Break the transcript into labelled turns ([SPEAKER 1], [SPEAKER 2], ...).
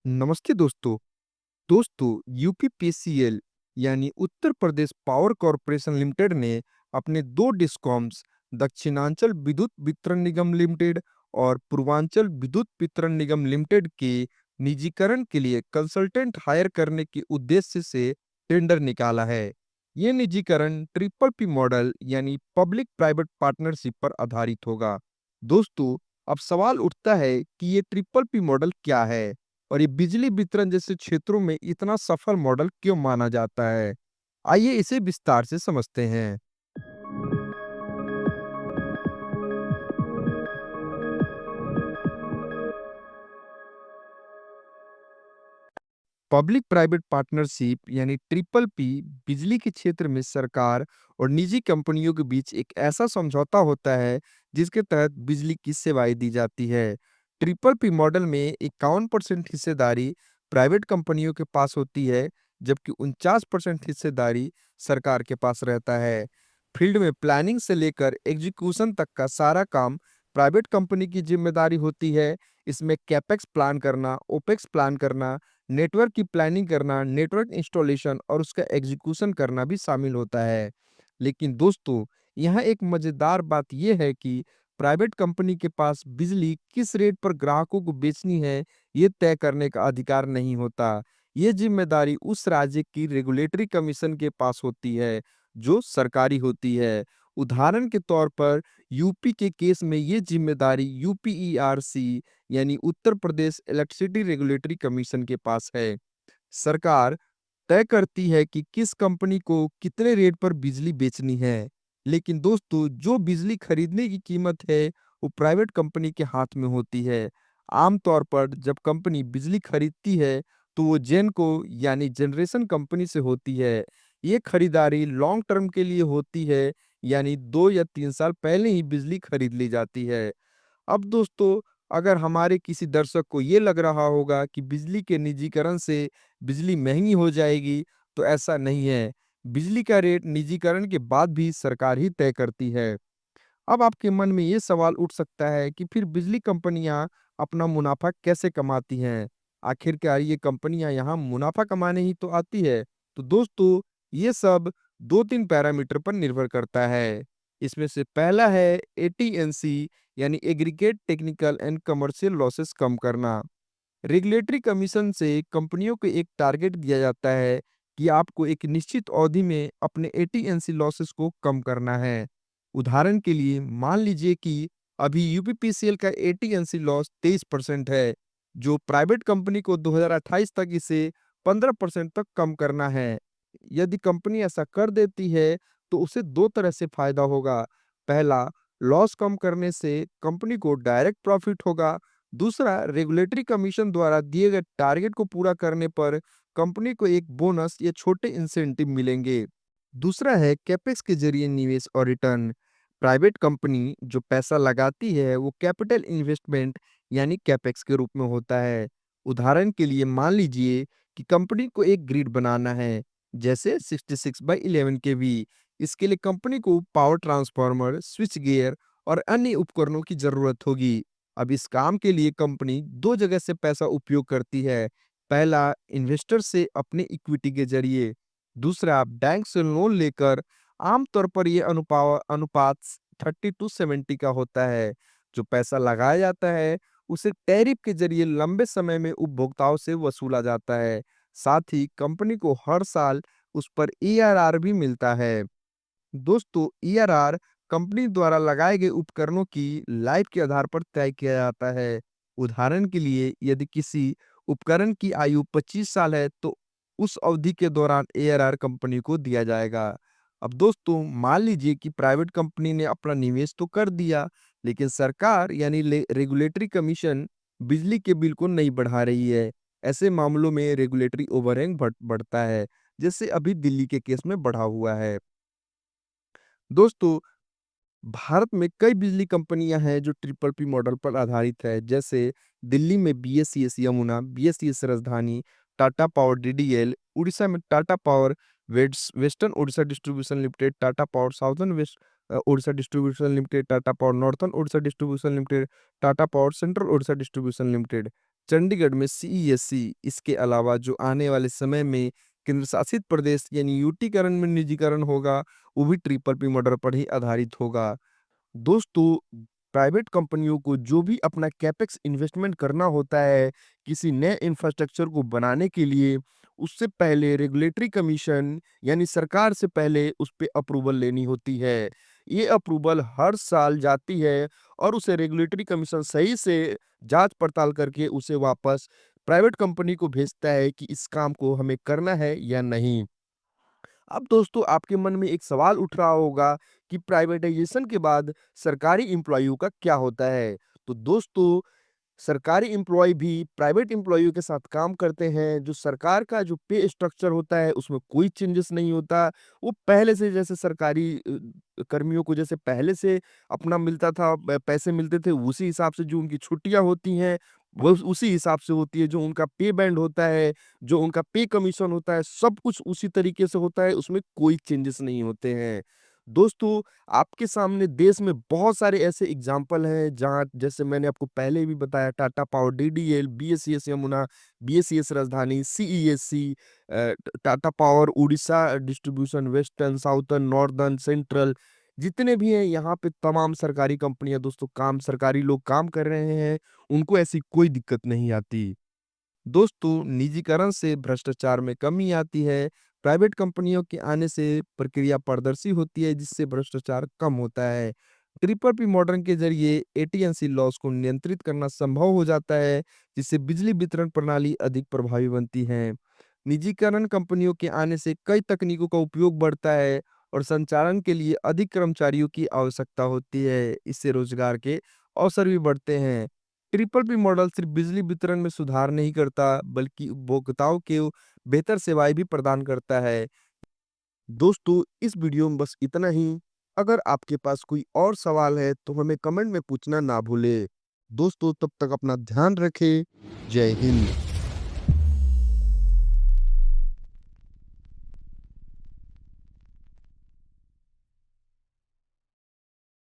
[SPEAKER 1] नमस्ते दोस्तों। यूपीपीसीएल यानी Uttar Pradesh power corporation limited ने अपने दो डिस्कॉम्स दक्षिणांचल विद्युत वितरण निगम लिमिटेड और पूर्वांचल विद्युत वितरण निगम लिमिटेड के निजीकरण के लिए कंसल्टेंट हायर करने के उद्देश्य से टेंडर निकाला है। ये निजीकरण ट्रिपल पी मॉडल यानी पब्लिक प्राइवेट पार्टनरशिप पर आधारित होगा। दोस्तों, अब सवाल उठता है कि ये ट्रिपल पी मॉडल क्या है और ये बिजली वितरण जैसे क्षेत्रों में इतना सफल मॉडल क्यों माना जाता है। आइए इसे विस्तार से समझते हैं। पब्लिक प्राइवेट पार्टनरशिप यानी ट्रिपल पी बिजली के क्षेत्र में सरकार और निजी कंपनियों के बीच एक ऐसा समझौता होता है जिसके तहत बिजली की सेवाएं दी जाती है। ट्रिपल पी मॉडल में 51% हिस्सेदारी प्राइवेट कंपनियों के पास होती है, जबकि 49% हिस्सेदारी सरकार के पास रहता है। फील्ड में प्लानिंग से लेकर एग्जीक्यूशन तक का सारा काम प्राइवेट कंपनी की जिम्मेदारी होती है। इसमें कैपेक्स प्लान करना, ओपेक्स प्लान करना, नेटवर्क की प्लानिंग करना, नेटवर्क इंस्टॉलेशन और उसका एग्जीक्यूशन करना भी शामिल होता है। लेकिन दोस्तों, यहाँ एक मजेदार बात यह है कि प्राइवेट कंपनी के पास बिजली किस रेट पर ग्राहकों को बेचनी है, ये तय करने का अधिकार नहीं होता। ये जिम्मेदारी उस राज्य की रेगुलेटरी कमीशन के पास होती है, जो सरकारी होती है। उदाहरण के तौर पर यूपी के केस में ये जिम्मेदारी यूपीईआरसी यानी Uttar Pradesh electricity regulatory commission के पास है। सरकार तय करती है कि किस कंपनी को कितने रेट पर बिजली बेचनी है। लेकिन दोस्तों, जो बिजली खरीदने की कीमत है वो प्राइवेट कंपनी के हाथ में होती है। आमतौर पर जब कंपनी बिजली खरीदती है तो वो जेनको यानी जनरेशन कंपनी से होती है। ये खरीदारी लॉन्ग टर्म के लिए होती है, यानी 2 या 3 साल पहले ही बिजली खरीद ली जाती है। अब दोस्तों, अगर हमारे किसी दर्शक को ये लग रहा होगा कि बिजली के निजीकरण से बिजली महंगी हो जाएगी, तो ऐसा नहीं है। बिजली का रेट निजीकरण के बाद भी सरकार ही तय करती है। अब आपके मन में ये सवाल उठ सकता है कि फिर बिजली कंपनियां अपना मुनाफा कैसे कमाती हैं? आखिरकार ये कंपनियां यहाँ मुनाफा कमाने ही तो आती है। तो दोस्तों, ये सब 2-3 पैरामीटर पर निर्भर करता है। इसमें से पहला है एटीएनसी यानी aggregate technical and commercial losses कम करना। रेगुलेटरी कमीशन से कंपनियों को एक टारगेट दिया जाता है कि आपको एक निश्चित अवधि में अपने एटीएनसी लॉसेस को कम करना है। उदाहरण के लिए मान लीजिए कि अभी यूपीपीसीएल का एटीएनसी लॉस 23% है, जो प्राइवेट कंपनी को 2028 तक इसे 15% तक कम करना है। यदि कंपनी ऐसा कर देती है तो उसे दो तरह से फायदा होगा। पहला, लॉस कम करने से कंपनी को डायरेक्ट प्रॉफिट होगा। दूसरा, रेगुलेटरी कमीशन द्वारा दिए गए टारगेट को पूरा करने पर कंपनी को एक बोनस या छोटे इंसेंटिव मिलेंगे। दूसरा है कैपेक्स के जरिए निवेश और रिटर्न। प्राइवेट कंपनी जो पैसा लगाती है वो कैपिटल इन्वेस्टमेंट यानी कैपेक्स के रूप में होता है। उदाहरण के लिए मान लीजिए कि कंपनी को एक ग्रिड बनाना है, जैसे 66/11 केवी। इसके लिए कंपनी को पावर ट्रांसफार्मर, स्विच गियर और अन्य उपकरणों की जरूरत होगी। अब इस काम के लिए कंपनी दो जगह से पैसा उपयोग करती है। पहला, इन्वेस्टर से अपने इक्विटी के जरिए। दूसरा, बैंक से लोन लेकर। आमतौर पर ये अनुपात 30-70 का होता है। जो पैसा लगाया जाता है उसे टैरिफ के जरिए लंबे समय में उपभोक्ताओं से वसूला जाता है। साथ ही कंपनी को हर साल उस पर ईआरआर भी मिलता है। दोस्तों, ईआरआर कंपनी द्वारा लगाए गए उपकरणों की लाइफ के आधार पर तय किया जाता है। उदाहरण के लिए, यदि किसी उपकरण की आयु 25 साल है तो उस अवधि के दौरान ईआरआर कंपनी को दिया जाएगा। अब दोस्तों, मान लीजिए कि प्राइवेट कंपनी ने अपना निवेश तो कर दिया, लेकिन सरकार यानी रेगुलेटरी कमीशन बिजली के बिल को नहीं बढ़ा रही है। ऐसे मामलों में रेगुलेटरी ओवरहेंग बढ़ता है, जैसे अभी दिल्ली के केस में बढ़ा हुआ है। दोस्तों, भारत में कई बिजली कंपनियां हैं जो ट्रिपल पी मॉडल पर आधारित है, जैसे दिल्ली में बीएसईएस यमुना, बीएसईएस राजधानी, टाटा पावर डीडीएल। उड़ीसा में Tata power western Orissa distribution limited, Tata power southern west Orissa distribution limited, Tata power northern Orissa distribution limited, Tata power central Orissa distribution limited. Chandigarh में सीईएससी, इसके अलावा जो आने वाले समय में केंद्र शासित प्रदेश यानी यूटीकरण में निजीकरण होगा, वो भी ट्रिपल पी मॉडल पर ही आधारित होगा। दोस्तों, प्राइवेट कंपनियों को जो भी अपना कैपेक्स इन्वेस्टमेंट करना होता है किसी नए इंफ्रास्ट्रक्चर को बनाने के लिए, उससे पहले रेगुलेटरी कमीशन यानी सरकार से पहले उस पे अप्रूवल लेनी होती है। ये अप्रूवल हर साल जाती है और उसे रेगुलेटरी कमीशन सही से जांच पड़ताल करके उसे वापस प्राइवेट कंपनी को भेजता है कि इस काम को हमें करना है या नहीं। अब दोस्तों, आपके मन में एक सवाल उठ रहा होगा कि प्राइवेटाइजेशन के बाद सरकारी एम्प्लॉइयों का क्या होता है? तो दोस्तों, सरकारी एम्प्लॉयी भी प्राइवेट एम्प्लॉइयों के साथ काम करते हैं। जो सरकार का जो पे स्ट्रक्चर होता है उसमें कोई चेंजेस नहीं होता। वो पहले से जैसे सरकारी कर्मियों को जैसे पहले से अपना मिलता था, पैसे मिलते थे, उसी हिसाब से जो उनकी छुट्टियाँ होती हैं वो उसी हिसाब से होती है। जो उनका पे बैंड होता है, जो उनका पे कमीशन होता है, सब कुछ उसी तरीके से होता है, उसमें कोई चेंजेस नहीं होते हैं। दोस्तों, आपके सामने देश में बहुत सारे ऐसे एग्जाम्पल हैं जहाँ जैसे मैंने आपको पहले भी बताया, Tata power, DDL, BSES Yamuna, BSES Rajdhani, CESC, Tata power, Orissa distribution, western, southern, northern, central, जितने भी हैं यहाँ पे तमाम सरकारी कंपनियां दोस्तों काम सरकारी लोग काम कर रहे हैं, उनको ऐसी कोई दिक्कत नहीं आती। दोस्तों, निजीकरण से भ्रष्टाचार में कमी आती है। प्राइवेट कंपनियों के आने से प्रक्रिया पारदर्शी होती है, जिससे भ्रष्टाचार कम होता है। ट्रिपल पी मॉडल के जरिए एटीएनसी लॉस को नियंत्रित करना संभव हो जाता है, जिससे बिजली वितरण प्रणाली अधिक प्रभावी बनती है। निजीकरण कंपनियों के आने से कई तकनीकों का उपयोग बढ़ता है और संचालन के लिए अधिक कर्मचारियों की आवश्यकता होती है। इससे रोजगार के अवसर भी बढ़ते हैं। ट्रिपल पी मॉडल सिर्फ बिजली वितरण में सुधार नहीं करता, बल्कि उपभोक्ताओं को बेहतर सेवाएं भी प्रदान करता है। दोस्तों, इस वीडियो में बस इतना ही। अगर आपके पास कोई और सवाल है तो हमें कमेंट में पूछना ना भूलें। दोस्तों, तब तक अपना ध्यान रखें। जय हिंद।